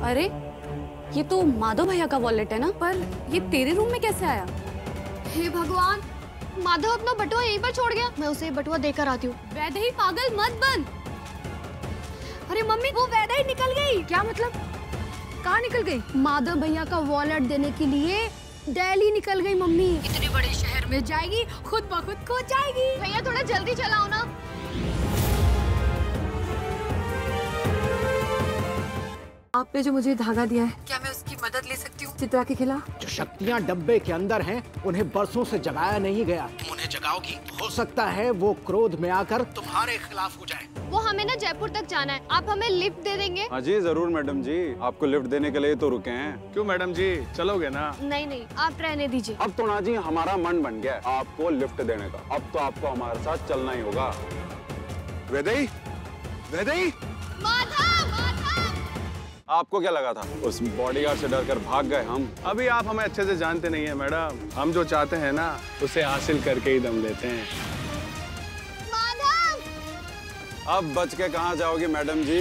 अरे ये तो माधव भैया का वॉलेट है ना, पर ये तेरे रूम में कैसे आया? हे भगवान, माधव अपना बटुआ यहीं पर छोड़ गया। मैं उसे बटुआ देकर आती हूँ। वैदेही पागल मत बन। अरे मम्मी, वो वैदेही निकल गई। क्या मतलब? कहाँ निकल गई? माधव भैया का वॉलेट देने के लिए दिल्ली निकल गई मम्मी। इतने बड़े शहर में जाएगी, खुद ब खुद खो जाएगी। भैया थोड़ा जल्दी चलाओ ना। आपने जो मुझे धागा दिया है, क्या मैं उसकी मदद ले सकती हूँ चित्रा के खिलाफ? जो शक्तियाँ डब्बे के अंदर हैं, उन्हें बरसों से जगाया नहीं गया। तुम उन्हें जगाओगी, हो सकता है वो क्रोध में आकर तुम्हारे खिलाफ हो जाए। वो हमें ना जयपुर तक जाना है, आप हमें लिफ्ट दे देंगे? हाँ जी जरूर मैडम जी, आपको लिफ्ट देने के लिए तो रुके हैं। क्यों मैडम जी, चलोगे ना? नहीं, आप रहने दीजिए। अब तो ना जी हमारा मन बन गया है आपको लिफ्ट देने का। अब तो आपको हमारे साथ चलना ही होगा। वैदेही, वैदेही, आपको क्या लगा था उस बॉडीगार्ड से डरकर भाग गए हम? अभी आप हमें अच्छे से जानते नहीं है मैडम। हम जो चाहते हैं ना, उसे हासिल करके ही दम लेते हैं। अब बच के कहाँ जाओगी मैडम जी?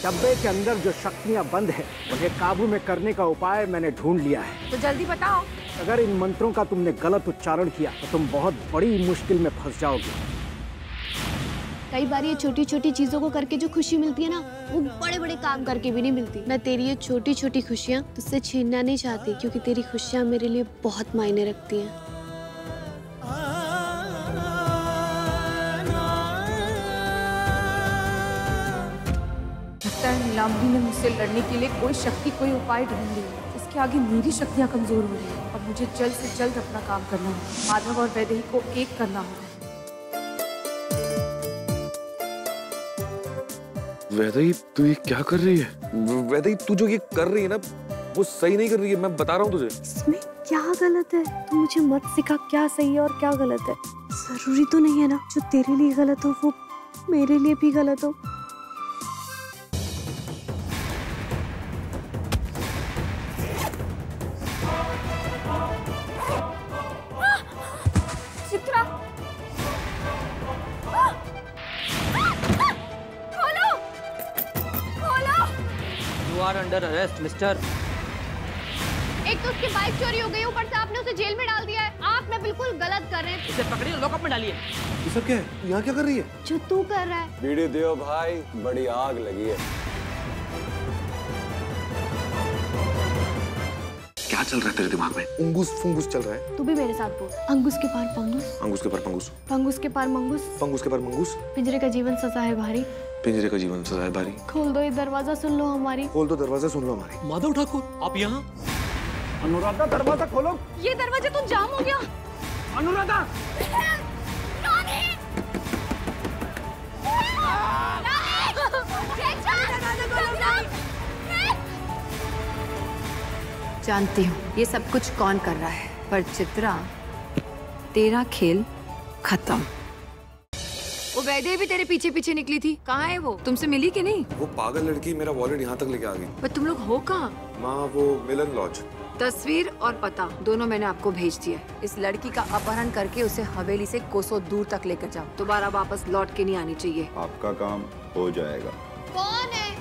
डब्बे के अंदर जो शक्तियाँ बंद हैं, उन्हें काबू में करने का उपाय मैंने ढूंढ लिया है। तो जल्दी बताओ। अगर इन मंत्रों का तुमने गलत उच्चारण किया तो तुम बहुत बड़ी मुश्किल में फंस जाओगे। कई बार ये छोटी छोटी चीजों को करके जो खुशी मिलती है ना, वो बड़े बड़े काम करके भी नहीं मिलती। मैं तेरी ये छोटी छोटी खुशियाँ तुझसे छीनना नहीं चाहती, क्योंकि तेरी खुशियाँ मेरे लिए बहुत मायने रखती हैं। लगता है नीलांबरी ने मुझसे लड़ने के लिए कोई शक्ति, कोई उपाय ढूंढ लिया है। इसके आगे मेरी शक्तियाँ कमजोर हो रही हैं। अब मुझे जल्द से जल्द अपना काम करना है। माधव और वैदेही को एक करना होगा। वैदेही, तू ये क्या कर रही है? वैदेही, तू जो ये कर रही है ना, वो सही नहीं कर रही है। मैं बता रहा हूँ तुझे। इसमें क्या गलत है? तू मुझे मत सिखा क्या सही है और क्या गलत है। जरूरी तो नहीं है ना जो तेरे लिए गलत हो वो मेरे लिए भी गलत हो। Chitra, You are under arrest, mister. एक तो उसकी बाइक चोरी हो गई, ऊपर से आपने उसे जेल में डाल दिया है। आप ना बिल्कुल गलत कर रहे हैं। इसे पकड़िए, लॉकअप में डालिए। ये सब क्या है? यहाँ क्या कर रही है? जो तू कर रहा है। बीड़ी दियो भाई, बड़ी आग लगी है। क्या चल रहा है तेरे दिमाग में? उंगूस फुंगूस चल रहा है। तू भी मेरे साथ बोल। अंगूस के पार पंगूस, अंगूस के पार पंगूस, पंगूस के पार मंगूस, पंगूस के पार मंगूस। पिंजरे का जीवन सजा है भारी, पिंजरे का जीवन सजा है भारी। खोल दो ये दरवाजा, सुन लो हमारी। खोल दो दरवाजा, सुन लो हमारी। माधव ठाकुर, आप यहाँ? अनुराधा, दरवाजा खोलो। ये दरवाजा तो जाम हो गया। अनुराधा, जानती हूँ ये सब कुछ कौन कर रहा है, पर चित्रा, तेरा खेल खत्म। वो वैदेही भी तेरे पीछे पीछे निकली थी। कहाँ है वो? तुमसे मिली कि नहीं? वो पागल लड़की मेरा वॉलेट यहाँ तक लेके आ गई। पर तुम लोग हो कहाँ? माँ, वो मिलन लॉज। तस्वीर और पता दोनों मैंने आपको भेज दिया है। इस लड़की का अपहरण करके उसे हवेली से कोसों दूर तक लेकर जाओ। दोबारा वापस लौट के नहीं आनी चाहिए। आपका काम हो जाएगा। कौन है?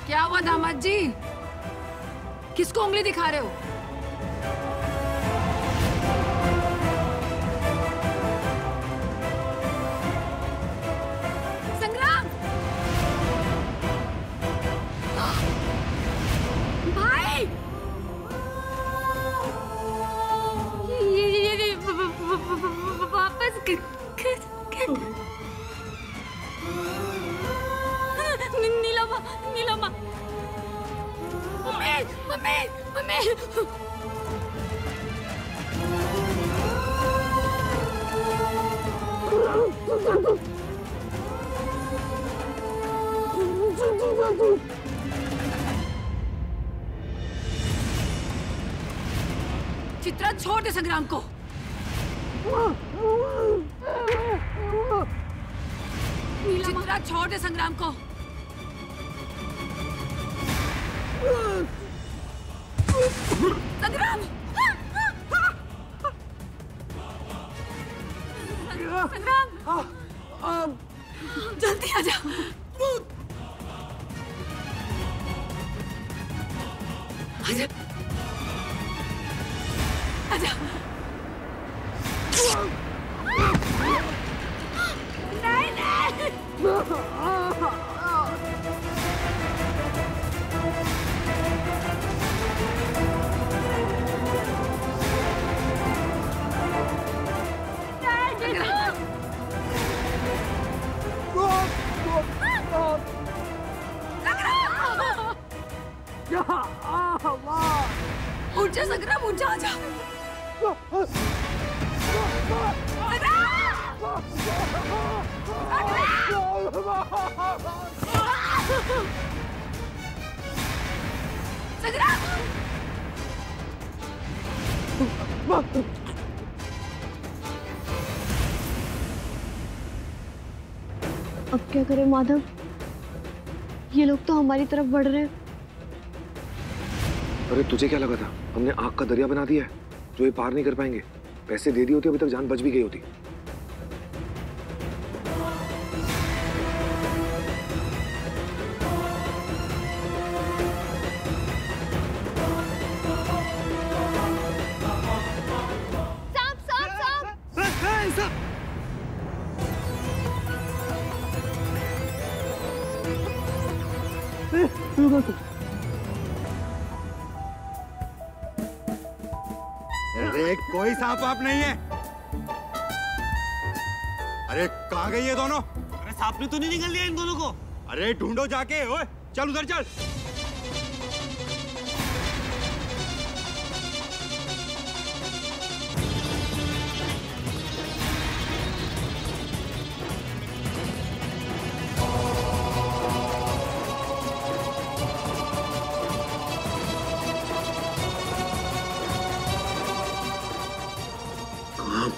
क्या हुआ दामाद जी? किसको उंगली दिखा रहे हो? संग्राम! भाई! ये वापस नीलमा, नीलमा, मम्मी, मम्मी, मम्मी। चित्रा छोड़ दे संग्राम को। चित्रा छोड़ दे संग्राम को। संग्राम! संग्राम! जल्दी आ जा। आजा। आजा। नहीं नहीं। उठ जा संग्राम, उठ जा, आजा। संग्राम! अब क्या करें माधव? ये लोग तो हमारी तरफ बढ़ रहे हैं। अरे तुझे क्या लगा था हमने आग का दरिया बना दिया है जो ये पार नहीं कर पाएंगे? पैसे दे दिए होते अभी तक जान बच भी गई होती। अरे कोई सांप वाप नहीं है। अरे कहाँ गई ये दोनों? अरे सांप ने तो नहीं निकल लिया इन दोनों को? अरे ढूंढो जाके। ओए चल उधर चल।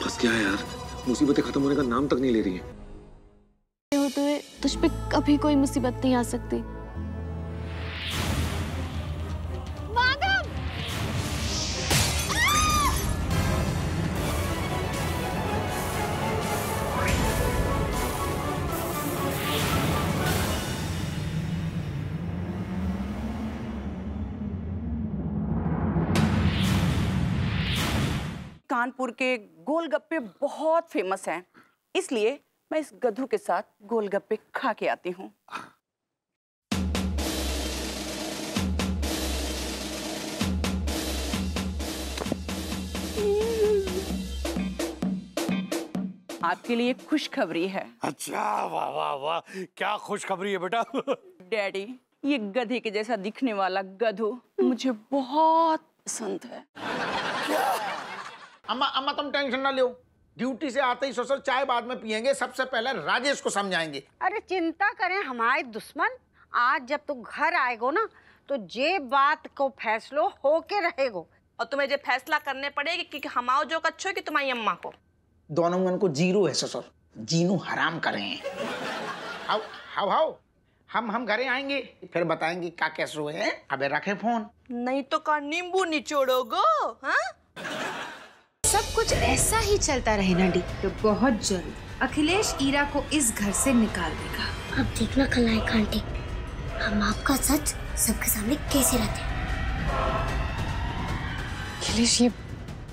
फंस गया है यार, मुसीबतें खत्म होने का नाम तक नहीं ले रही है। होते हुए तुझ पे कभी कोई मुसीबत नहीं आ सकती। माधव! कानपुर के गोलगप्पे बहुत फेमस हैं, इसलिए मैं इस गधू के साथ गोलगप्पे खा के आती हूँ। आपके लिए खुशखबरी है। अच्छा, वाह वाह वाह, क्या खुशखबरी है बेटा? डैडी, ये गधे के जैसा दिखने वाला गधू मुझे बहुत पसंद है। अम्मा तुम टेंशन ना लो। ड्यूटी से आते ही ससुर चाय बाद में पियेंगे, सबसे पहले राजेश को समझाएंगे। अरे चिंता करें हमारे दुश्मन, आज जब तू घर आएगो ना तो जे बात को फैसलो होके रहेगो। और तुम्हें जो फैसला करने पड़ेगी कि हमाओ जो कच्छो कि तुम्हारी अम्मा को। दोनों मन को जीरो है ससुर, जीनू हराम करें। हाउ हाउ हाउ हम घरे आएंगे फिर बताएंगे क्या कैसे हुए हैं। अबे रखे फोन। नहीं तो का नींबू निचोड़ोगो? हाँ, सब कुछ ऐसा ही चलता रहे ना डी तो बहुत जल्द अखिलेश ईरा को इस घर से निकाल देगा। अब देखना खलनायक आंटी, हम आपका सच सबके सामने कैसे रहते हैं। अखिलेश, ये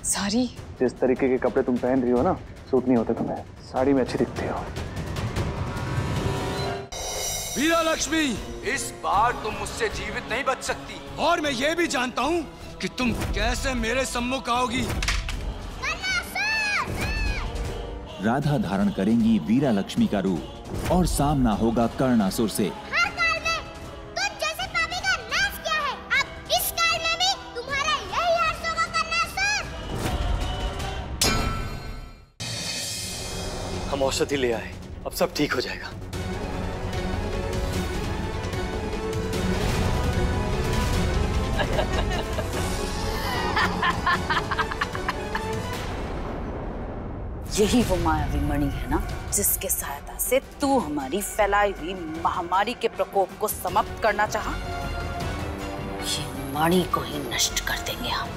सारी जिस तरीके के कपड़े तुम पहन रही हो ना, सूट नहीं होते तुम्हें। साड़ी में अच्छी दिखती हो। वीरा लक्ष्मी, इस बार तुम मुझसे जीवित नहीं बच सकती, और मैं ये भी जानता हूँ कि तुम कैसे मेरे सम्मुख आओगी। राधा धारण करेंगी वीरा लक्ष्मी का रूप और सामना होगा कर्णासुर से। हर काल में तुझ जैसे पापी का नाश किया है, अब इस काल में भी तुम्हारा यही हाथ होगा कर्णासुर। हम औषधि ले आए, अब सब ठीक हो जाएगा। यही वो मायावी मणि है ना, जिसके सहायता से तू हमारी फैलाई हुई महामारी के प्रकोप को समाप्त करना चाहा? ये मणि को ही नष्ट कर देंगे हम।